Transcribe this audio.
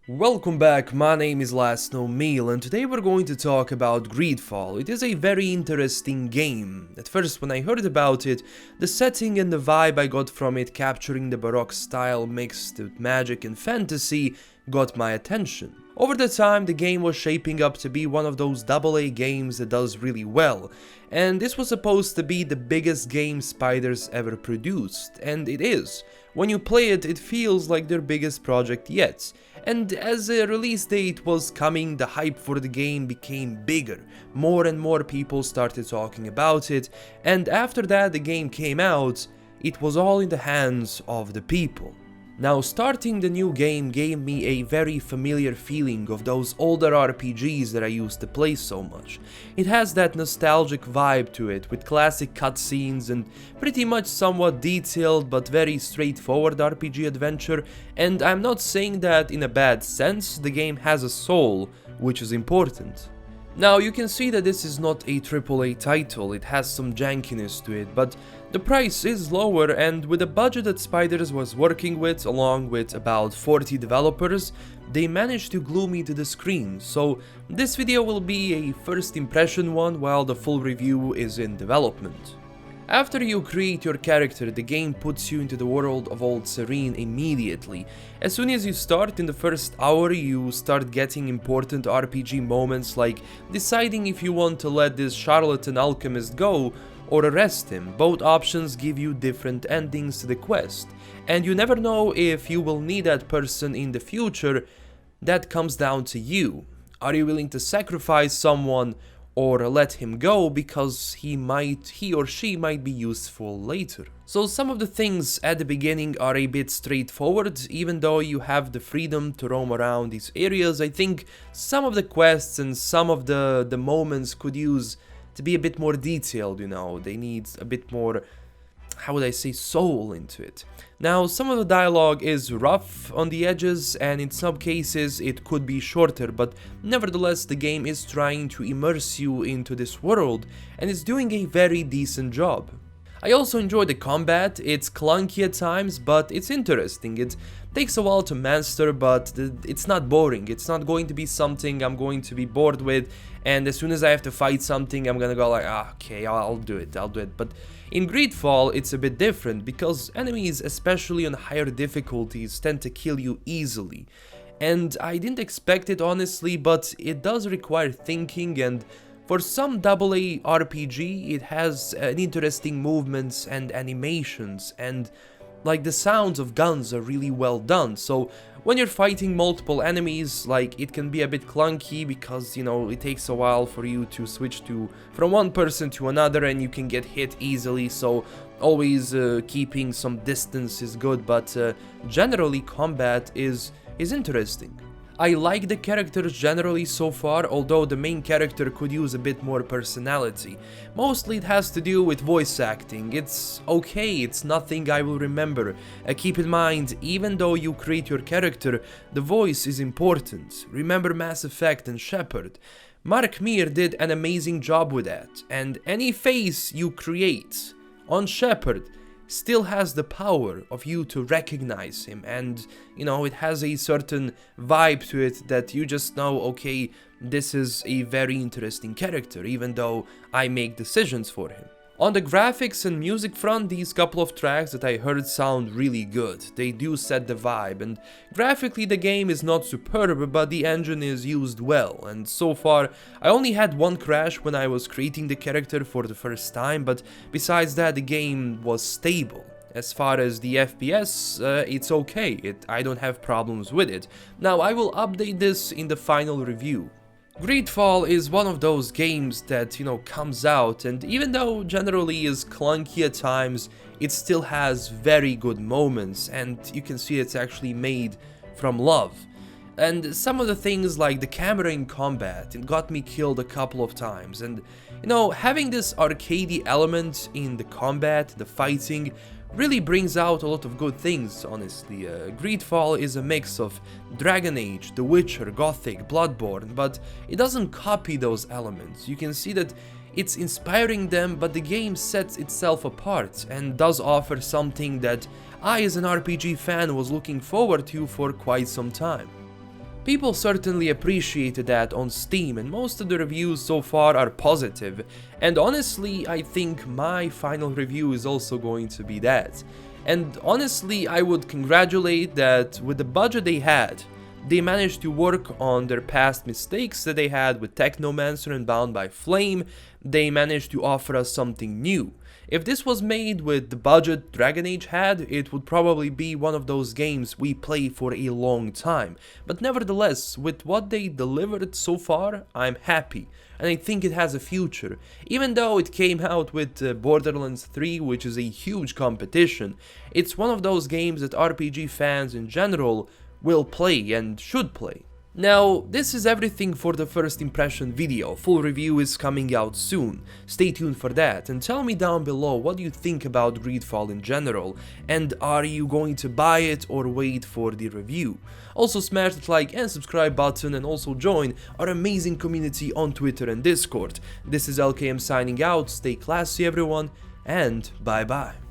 Welcome back, my name is LastKnownMeal and today we're going to talk about Greedfall. It is a very interesting game. At first when I heard about it, the setting and the vibe I got from it capturing the Baroque style mixed with magic and fantasy got my attention. Over the time, the game was shaping up to be one of those AA games that does really well, and this was supposed to be the biggest game Spiders ever produced, and it is. When you play it, it feels like their biggest project yet, and as a release date was coming, the hype for the game became bigger. More and more people started talking about it, and after that the game came out, it was all in the hands of the people. Now, starting the new game gave me a very familiar feeling of those older RPGs that I used to play so much. It has that nostalgic vibe to it, with classic cutscenes and pretty much somewhat detailed but very straightforward RPG adventure, and I'm not saying that in a bad sense. The game has a soul, which is important. Now, you can see that this is not a AAA title, it has some jankiness to it, but the price is lower, and with the budget that Spiders was working with, along with about 40 developers, they managed to glue me to the screen. So this video will be a first impression one, while the full review is in development. After you create your character, the game puts you into the world of Old Serene immediately. As soon as you start, in the first hour, you start getting important RPG moments like deciding if you want to let this charlatan alchemist go or arrest him. Both options give you different endings to the quest, and you never know if you will need that person in the future. That comes down to you. Are you willing to sacrifice someone or let him go because he or she might be useful later? So some of the things at the beginning are a bit straightforward. Even though you have the freedom to roam around these areas, I think some of the quests and some of the moments could use to be a bit more detailed, they need a bit more, how would I say, soul into it. Now, some of the dialogue is rough on the edges, and in some cases it could be shorter, but nevertheless the game is trying to immerse you into this world, and it's doing a very decent job. I also enjoy the combat. It's clunky at times, but it's interesting. It takes a while to master, but it's not boring. It's not going to be something I'm going to be bored with, and as soon as I have to fight something, I'm gonna go like, okay, I'll do it. But in Greedfall, it's a bit different, because enemies, especially on higher difficulties, tend to kill you easily. And I didn't expect it, honestly, but it does require thinking, and for some AA RPG, it has interesting movements and animations, and like the sounds of guns are really well done. So when you're fighting multiple enemies, like, it can be a bit clunky because, it takes a while for you to switch from one person to another, and you can get hit easily, so always keeping some distance is good, but generally combat is interesting. I like the characters generally so far, although the main character could use a bit more personality. Mostly it has to do with voice acting. It's okay, it's nothing I will remember. Keep in mind, even though you create your character, the voice is important. Remember Mass Effect and Shepard. Mark Meer did an amazing job with that, and any face you create on Shepard still has the power of you to recognize him, and it has a certain vibe to it that you just know, okay, this is a very interesting character, even though I make decisions for him. On the graphics and music front, these couple of tracks that I heard sound really good. They do set the vibe, and graphically the game is not superb, but the engine is used well, and so far I only had one crash when I was creating the character for the first time, but besides that the game was stable. As far as the FPS, it's okay, I don't have problems with it. Now, I will update this in the final review. Greedfall is one of those games that, comes out, and even though generally is clunky at times, it still has very good moments, and you can see it's actually made from love. And some of the things like the camera in combat, it got me killed a couple of times, and having this arcadey element in the combat, the fighting, really brings out a lot of good things, honestly. Greedfall is a mix of Dragon Age, The Witcher, Gothic, Bloodborne, but it doesn't copy those elements. You can see that it's inspiring them, but the game sets itself apart and does offer something that I as an RPG fan was looking forward to for quite some time. People certainly appreciated that on Steam, and most of the reviews so far are positive, and honestly I think my final review is also going to be that. And honestly I would congratulate that with the budget they had, they managed to work on their past mistakes that they had with Technomancer and Bound by Flame. They managed to offer us something new. If this was made with the budget Dragon Age had, it would probably be one of those games we play for a long time. But nevertheless, with what they delivered so far, I'm happy. And I think it has a future. Even though it came out with Borderlands 3, which is a huge competition, it's one of those games that RPG fans in general will play and should play. Now, this is everything for the first impression video. Full review is coming out soon. Stay tuned for that, and tell me down below what you think about Greedfall in general, and are you going to buy it or wait for the review? Also smash that like and subscribe button, and also join our amazing community on Twitter and Discord. This is LKM signing out, stay classy everyone, and bye bye.